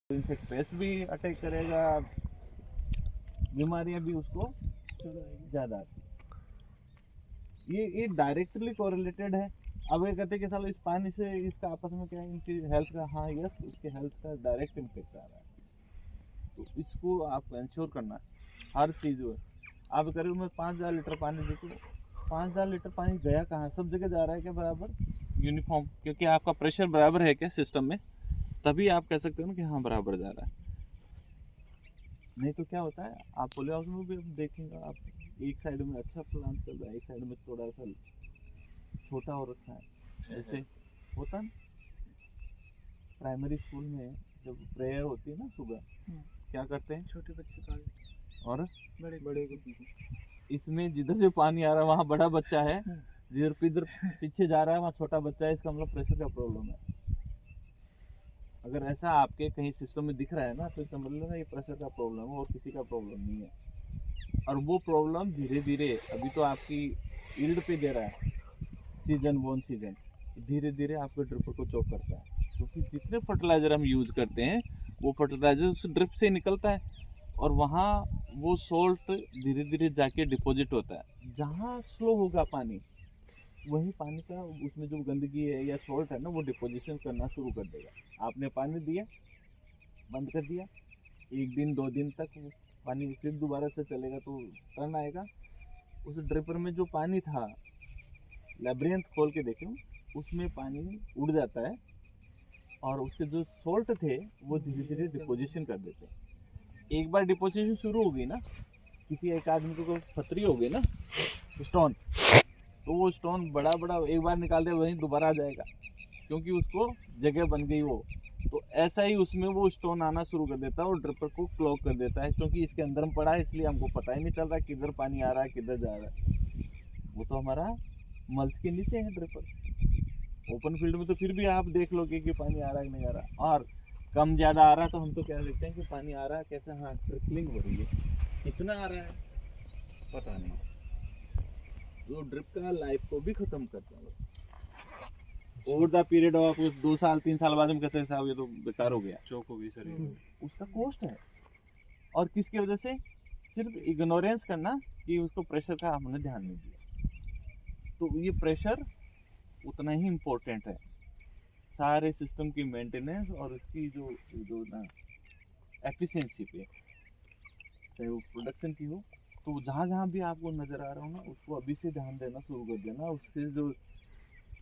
Insect pest भी attack करेगा, बीमारियां भी उसको ज़्यादा आती। ये डायरेक्टली कोरिलेटेड है। अब ये कहते हैं कि सालो इस पानी से इसका आपस में क्या है, इनकी हेल्थ का, हाँ यस, इसके हेल्थ का डायरेक्ट इम्पेक्ट आ रहा है। तो इसको आपको इंश्योर करना है हर चीज़ में। आप करीब मैं 5,000 लीटर पानी देती हूँ, 5,000 लीटर पानी गया कहाँ, सब जगह जा रहा है क्या बराबर, यूनिफॉर्म, क्योंकि आपका प्रेशर बराबर है क्या सिस्टम में, तभी आप कह सकते हो ना कि हाँ बराबर जा रहा है। नहीं तो क्या होता है, आप पोली हाउस में भी देखेंगे आप, एक साइड में अच्छा प्लांट चल रहा है, एक साइड में थोड़ा सा छोटा हो रखा है, ऐसे होता ना। प्राइमरी स्कूल में जब प्रेयर होती है ना सुबह, क्या करते हैं, छोटे बच्चे का और बड़े इसमें जिधर से पानी आ रहा है वहाँ बड़ा बच्चा है, जिधर पीछे जा रहा है वहाँ छोटा बच्चा है, इसका मतलब प्रेशर का प्रॉब्लम है। अगर ऐसा आपके कहीं सिस्टम में दिख रहा है ना, तो समझ लेना ये प्रेशर का प्रॉब्लम है और किसी का प्रॉब्लम नहीं है। और वो प्रॉब्लम धीरे धीरे, अभी तो आपकी यील्ड पे दे रहा है सीजन वन सीजन, धीरे धीरे आपके ड्रिपर को चोक करता है, क्योंकि जितने फर्टिलाइजर हम यूज करते हैं वो फर्टिलाइजर उस ड्रिप से निकलता है, और वहाँ वो सोल्ट धीरे धीरे जाके डिपॉजिट होता है। जहाँ स्लो होगा पानी, वही पानी का उसमें जो गंदगी है या सॉल्ट है ना, वो डिपोजिशन करना शुरू कर देगा। आपने पानी दिया, बंद कर दिया, एक दिन 2 दिन तक वो पानी फिर दोबारा से चलेगा तो टर्न आएगा। उस ड्रिपर में जो पानी था, लेब्रियंथ खोल के देखें, उसमें पानी उड़ जाता है, और उसके जो सॉल्ट थे वो धीरे धीरे डिपोजिशन कर देते हैं। एक बार डिपोजिशन शुरू हो गई ना, किसी एक आदमी को पथरी हो गई ना, स्टोन, तो वो स्टोन बड़ा बड़ा एक बार निकाल दे वहीं दोबारा आ जाएगा, क्योंकि उसको जगह बन गई वो। तो ऐसा ही उसमें वो स्टोन आना शुरू कर देता है और ड्रिपर को क्लॉग कर देता है, क्योंकि इसके अंदर में पड़ा है, इसलिए हमको पता ही नहीं चल रहा किधर पानी आ रहा है किधर जा रहा है। वो तो हमारा मल्च के नीचे है ड्रिपर। ओपन फील्ड में तो फिर भी आप देख लोगे कि पानी आ रहा है कि नहीं आ रहा, और कम ज़्यादा आ रहा है तो हम तो कह सकते हैं कि पानी आ रहा है कैसे, हाँ ट्रिकलिंग हो रही है, कितना आ रहा है पता नहीं। वो ड्रिप का लाइफ को भी खत्म करता है। ओवर द पीरियड ऑफ 2 साल 3 साल बाद हम कहते हैं साहब ये तो बेकार हो गया, चौक हो गई सर, उसका कॉस्ट है। और किसकी वजह से, सिर्फ इग्नोरेंस करना कि उसको प्रेशर का हमने ध्यान नहीं दिया। तो ये प्रेशर उतना ही इम्पोर्टेंट है सारे सिस्टम की मेंटेनेंस और उसकी जो जो ना एफिशिएंसी पे, चाहे वो प्रोडक्शन की हो। तो जहाँ जहाँ भी आपको नज़र आ रहा हो ना, उसको अभी से ध्यान देना शुरू कर देना, उसके जो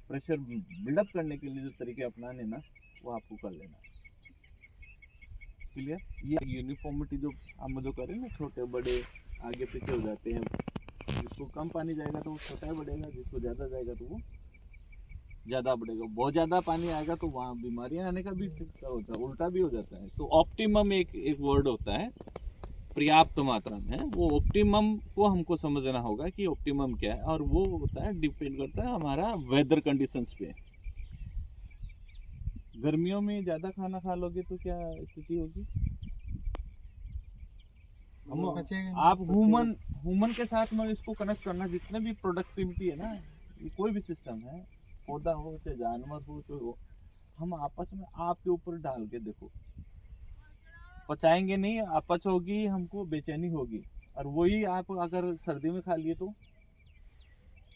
प्रेशर बिल्डअप करने के लिए जो तरीके अपनाने ना, वो आपको कर लेना। क्लियर। ये यूनिफॉर्मिटी जो हम जो करें ना, छोटे बड़े आगे पीछे हो जाते हैं, जिसको कम पानी जाएगा तो वो छोटा बढ़ेगा, जिसको ज़्यादा जाएगा तो वो ज़्यादा बढ़ेगा। बहुत ज़्यादा पानी आएगा तो वहाँ बीमारियाँ आने का भी चक्कर होता है, उल्टा भी हो जाता है। तो ऑप्टिमम एक वर्ड होता है, पर्याप्त मात्रा में है। वो ऑप्टिमम को हमको समझना होगा कि ऑप्टिमम क्या है, और वो होता है, डिपेंड करता है हमारा वेदर कंडीशंस पे। गर्मियों में ज़्यादा खाना खा लोगे तो क्या स्थिति होगी, हम आप ह्यूमन के साथ में इसको कनेक्ट करना, जितने भी प्रोडक्टिविटी है ना, ये कोई भी सिस्टम है, पौधा हो चाहे जानवर हो, तो हम आपस में आपके ऊपर डाल के देखो, पचाएंगे नहीं, अपच होगी, हमको बेचैनी होगी। और वही आप अगर सर्दी में खा लिए तो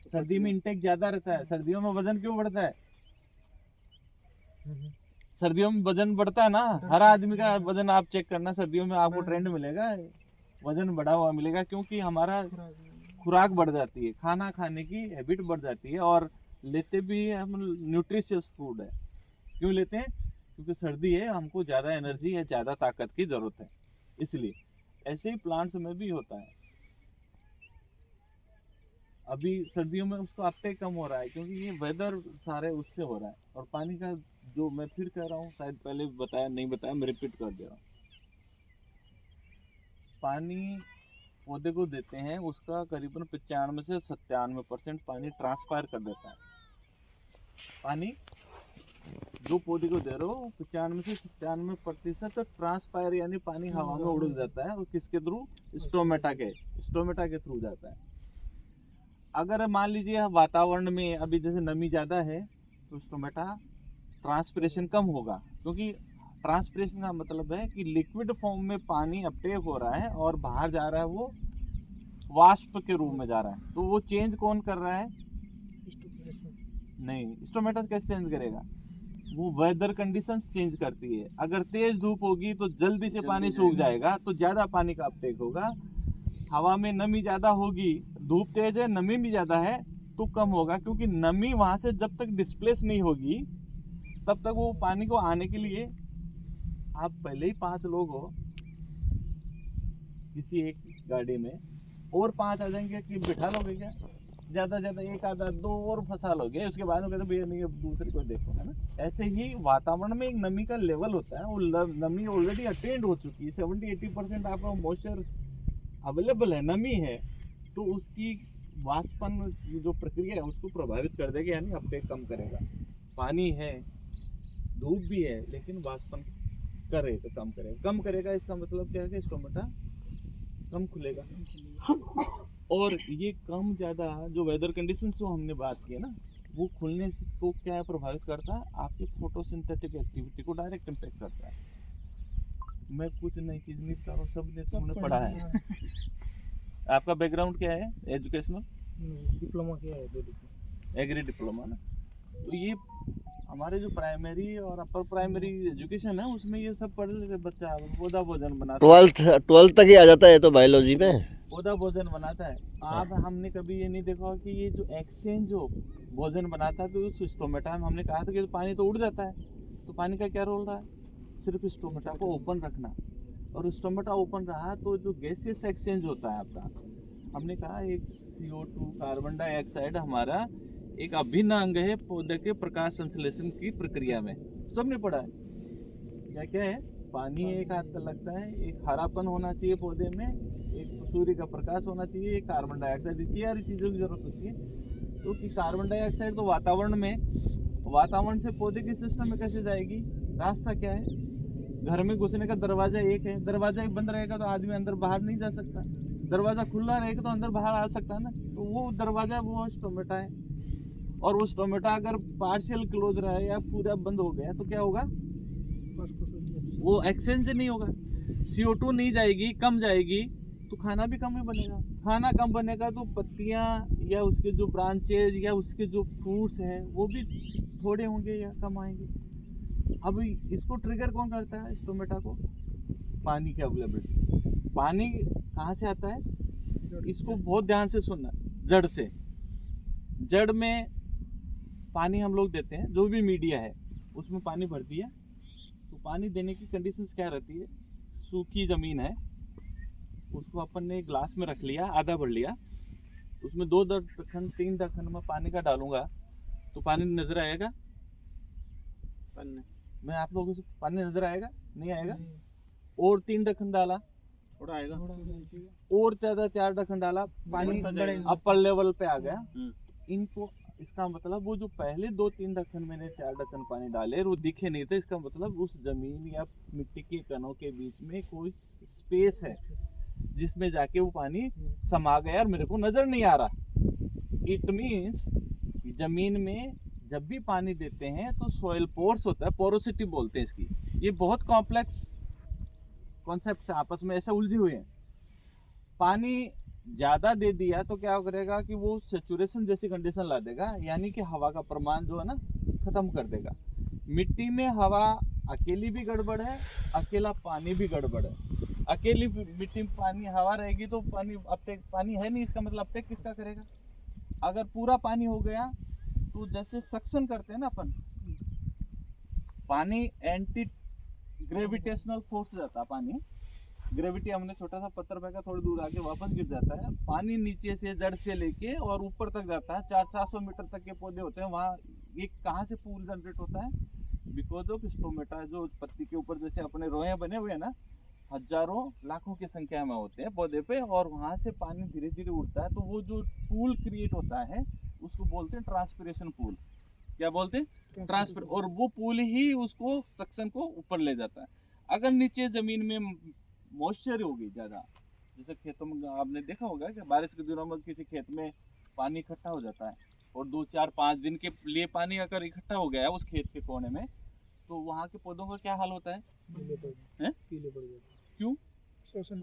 सर्दी में इंटेक ज्यादा रहता है, सर्दियों में वजन क्यों बढ़ता है, सर्दियों में वजन बढ़ता है ना, हर आदमी का वजन आप चेक करना, सर्दियों में आपको ट्रेंड मिलेगा, वजन बढ़ा हुआ मिलेगा, क्योंकि हमारा खुराक बढ़ जाती है, खाना खाने की हैबिट बढ़ जाती है, और लेते भी हम न्यूट्रिशियस फूड है। क्यों लेते हैं, क्योंकि सर्दी है, हमको ज़्यादा एनर्जी है, ज़्यादा ताकत की ज़रूरत है, इसलिए। ऐसे ही प्लांट्स में भी होता है। अभी सर्दियों में उसको अपटेक कम हो रहा है, क्योंकि ये वेदर सारे उससे हो रहा है। और पानी का जो मैं फिर कह रहा हूँ, शायद पहले बताया नहीं बताया, मैं रिपीट कर दे रहा हूँ। पानी पौधे को देते हैं, उसका करीबन 95 से 97% पानी ट्रांसफायर कर देता है। पानी जो पौधे को दे रहे हो 95 से 97% तो ट्रांसफायर, यानी पानी हवा में उड़ जाता है, और किसके थ्रू, स्टोमेटा के थ्रू जाता है। अगर मान लीजिए वातावरण में अभी जैसे नमी ज़्यादा है, तो स्टोमेटा ट्रांसपिरेशन कम होगा, क्योंकि ट्रांसपिरेशन का मतलब है कि लिक्विड फॉर्म में पानी अपटेक हो रहा है और बाहर जा रहा है, वो वाष्प के रूप में जा रहा है। तो वो चेंज कौन कर रहा है? नहीं, स्टोमेटा कैसे चेंज करेगा? वो वेदर कंडीशंस चेंज करती है। अगर तेज धूप होगी तो जल्दी से पानी सूख जाएगा, तो ज्यादा पानी का अपटेक होगा। हवा में नमी ज्यादा होगी, धूप तेज है, नमी भी ज्यादा है, तो कम होगा, क्योंकि नमी वहां से जब तक डिस्प्लेस नहीं होगी तब तक वो पानी को आने के लिए, आप पहले ही 5 लोग हो किसी एक गाड़ी में, और 5 आ जाएंगे कि बिठा लोगे क्या? ज्यादा ज्यादा 1 आधा 2 और फंसा लोगे, उसके बाद में कहते भैया नहीं अब दूसरे को देखो, है ना। ऐसे ही वातावरण में एक नमी का लेवल होता है, वो नमी ऑलरेडी अटेंड हो चुकी है, 70-80% आपका मॉइस्चर अवेलेबल है, नमी है, तो उसकी वाष्पन जो प्रक्रिया है उसको प्रभावित कर देगा, यानी अपटेक कम करेगा। पानी है, धूप भी है, लेकिन वाष्पन करेगा, कम करेगा। कम करेगा इसका मतलब क्या है कि स्टोमेटा कम खुलेगा। और ये कम ज्यादा जो वेदर कंडीशंस जो हमने बात की है ना, वो खुलने को क्या प्रभावित करता है? आपकी फोटोसिंथेटिक एक्टिविटी को डायरेक्ट इम्पैक्ट करता है। मैं कुछ नई चीज नहीं बता रहा हूँ, सबने पढ़ा है। आपका बैकग्राउंड क्या है एजुकेशनल? डिप्लोमा किया है, एग्री डिप्लोमा ना। तो ये हमारे जो प्राइमरी और अपर प्राइमरी एजुकेशन है उसमें ये सब पढ़ लेते बच्चा, पौधा भोजन बनाता है। 12th तक ही आ जाता है तो बायोलॉजी में पौधा भोजन बनाता है। आप हमने कभी ये नहीं देखा कि ये जो एक्सचेंज जो भोजन बनाता है, तो उस स्टोमेटा में हमने कहा था कि पानी तो उड़ जाता है, तो पानी का क्या रोल रहा है? सिर्फ स्टोमेटा को ओपन रखना। और स्टोमेटा ओपन रहा तो जो गैसियस एक्सचेंज होता है आपका, हमने कहा एक CO2 कार्बन डाइऑक्साइड हमारा एक अभिन्न अंग है पौधे के प्रकाश संश्लेषण की प्रक्रिया में। सबने पढ़ा है क्या क्या है? पानी एक हाथ लगता है, एक हरापन होना चाहिए पौधे में, एक सूर्य का प्रकाश होना चाहिए, एक कार्बन डाइऑक्साइड, सारी चीजों की जरूरत होती है। तो कि कार्बन डाइऑक्साइड तो वातावरण में, वातावरण से पौधे के सिस्टम में कैसे जाएगी? रास्ता क्या है? घर में घुसने का दरवाजा एक है, दरवाजा ही बंद रहेगा तो आदमी अंदर बाहर नहीं जा सकता, दरवाजा खुला रहेगा तो अंदर बाहर आ सकता है ना। तो वो दरवाजा वो स्टोमेटा है, और वो स्टोमेटा अगर पार्शियल क्लोज रहा है या पूरा बंद हो गया तो क्या होगा? वो एक्सचेंज नहीं होगा, CO2 नहीं जाएगी, कम जाएगी, तो खाना भी कम ही बनेगा। खाना कम बनेगा तो पत्तियां या उसके जो ब्रांचेज या उसके जो फ्रूट्स हैं वो भी थोड़े होंगे या कम आएंगे। अब इसको ट्रिगर कौन करता है स्टोमेटा को? पानी की अवेलेबिलिटी। पानी कहाँ से आता है? इसको बहुत ध्यान से सुनना। जड़ से। जड़ में पानी हम लोग देते हैं, जो भी मीडिया है उसमें पानी भर दिया, तो पानी देने की कंडीशंस क्या रहती है? सूखी जमीन है, उसको अपन ने ग्लास में रख लिया, आधा भर लिया, उसमें 2 ढक्कन 3 ढक्कन में पानी का डालूंगा तो पानी नजर आएगा? मैं आप लोगों से पानी नजर आएगा? नहीं आएगा। और 3 ढक्कन डाला, थोड़ा आएगा, और ज्यादा 4 ढक्कन डाला, पानी अपर लेवल पे आ गया। इनको, इसका मतलब वो जो पहले 2-3 ढक्कन मैंने 4 ढक्कन पानी डाले वो दिखे नहीं थे, इसका मतलब उस जमीन या मिट्टी के कणों के बीच में कोई स्पेस है जिसमें जाके वो पानी समा गया और मेरे को नजर नहीं आ रहा। इट मीन्स जमीन में जब भी पानी देते हैं तो सॉइल पोर्स होता है, पोरोसिटी बोलते हैं इसकी। ये बहुत कॉम्प्लेक्स कॉन्सेप्ट है, आपस में ऐसे उलझे हुए हैं। पानी ज्यादा दे दिया तो क्या करेगा कि वो सेचुरेशन जैसी कंडीशन ला देगा, यानी कि हवा का प्रमाण जो है ना खत्म कर देगा। मिट्टी में हवा अकेली भी गड़बड़ है, अकेला पानी भी गड़बड़ है। अकेली मिट्टी में पानी हवा रहेगी तो पानी अपटेक, पानी है नहीं, इसका मतलब अपटेक किसका करेगा? अगर पूरा पानी हो गया तो जैसे सक्शन करते हैं ना अपन, पानी एंटी ग्रेविटेशनल फोर्स जाता है, पानी ग्रेविटी, हमने छोटा सा पत्थर फेंका, थोड़ी दूर आके वापस गिर जाता है। पानी नीचे से जड़ से लेके और ऊपर तक जाता है, 400 मीटर तक के पौधे होते हैं वहाँ। ये कहाँ से पूल जनरेट होता है? Because of stomata. जो पत्ती के ऊपर जैसे अपने रोए बने हुए हैं ना, हजारों लाखों की संख्या में होते हैं पौधे पे, और वहां से पानी धीरे धीरे उड़ता है, तो वो जो पूल क्रिएट होता है उसको बोलते हैं ट्रांसपिरेशन पूल। क्या बोलते हैं? ट्रांसफर। और वो पूल ही उसको सक्शन को ऊपर ले जाता है। अगर नीचे जमीन में मॉइस्चर होगी ज्यादा, जैसे खेतों में आपने देखा होगा कि बारिश के दिनों में किसी खेत में पानी इकट्ठा हो जाता है, और 2-4-5 दिन के लिए पानी अगर इकट्ठा हो गया है उस खेत के कोने में, तो वहाँ के पौधों का क्या हाल होता है? पीले पड़ जाते हैं? पीले पड़ जाते क्यों? शोषण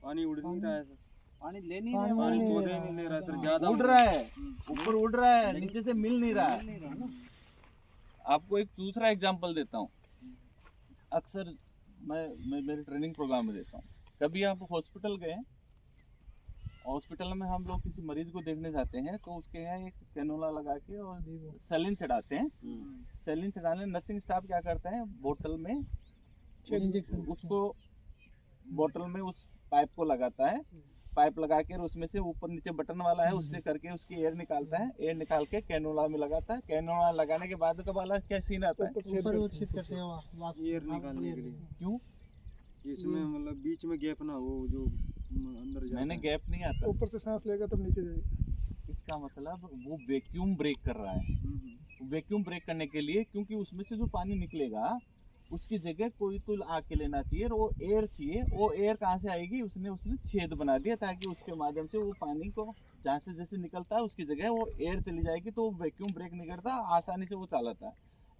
पानी उड़ नहीं रहा है सर, पानी ले नहीं पानी रहे पौधे ही नहीं ले रहा है सर, ज्यादा उड़ रहा है, ऊपर उड़ रहा है, नीचे से मिल नहीं रहा है। आपको एक दूसरा एग्जांपल देता हूँ। अक्सर मैं मेरे ट्रेनिंग प्रोग्राम में देता हूँ। कभी आप हॉस्पिटल गए, हॉस्पिटल में हम लोग किसी मरीज को देखने जाते हैं तो उसके यहाँ एक कैनोला लगा के और सैलिन चढ़ाते हैं। सैलिन चढ़ाने नर्सिंग स्टाफ क्या करता है, बोतल में उसको बोतल में उस पाइप को लगाता है, पाइप लगा के उसमें से ऊपर नीचे बटन वाला है, उससे करके उसकी एयर निकालता है, एयर निकाल के कैनोला में लगाता है। कैनोला लगाने के बाद का वाला क्या सीन आता है? एयर निकालने के लिए। क्यों? इसमें मतलब बीच में गैप ना हो, जो अंदर जाता मैंने है। गैप नहीं आता, ऊपर से सांस लेगा तब नीचे जाएगा। इसका मतलब वो वैक्यूम ब्रेक कर रहा है। वैक्यूम ब्रेक करने के लिए, क्योंकि उसमें से जो पानी निकलेगा उसकी जगह कोई तो आके लेना चाहिए और वो एयर चाहिए। वो एयर कहाँ से आएगी? उसने छेद बना दिया ताकि उसके माध्यम से वो पानी को जहाँ से जैसे निकलता है उसकी जगह वो एयर चली जाएगी, तो वैक्यूम ब्रेक नहीं करता, आसानी से वो चलाता है।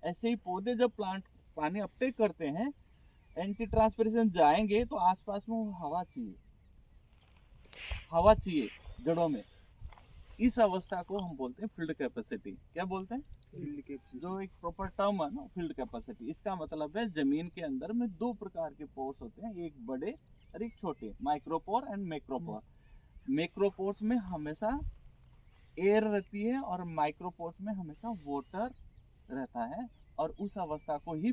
ऐसे ही पौधे जब प्लांट पानी अपटेक करते हैं, एंटी ट्रांसपिरेशन जाएंगे तो आसपास में वो हवा चाहिए, हवा चाहिए जड़ों में। इस अवस्था को हम बोलते हैं फील्ड कैपेसिटी। क्या बोलते हैं? Field capacity. जो एक प्रॉपर टर्म है ना, फील्ड कैपेसिटी। इसका मतलब है जमीन के अंदर में दो प्रकार के पोर्स होते हैं, एक बड़े और एक छोटे, माइक्रोपोर एंड मैक्रोपोर। मैक्रोपोर्स में हमेशा एयर रहती है और माइक्रोपोर्स में हमेशा वाटर रहता है, और उस अवस्था को ही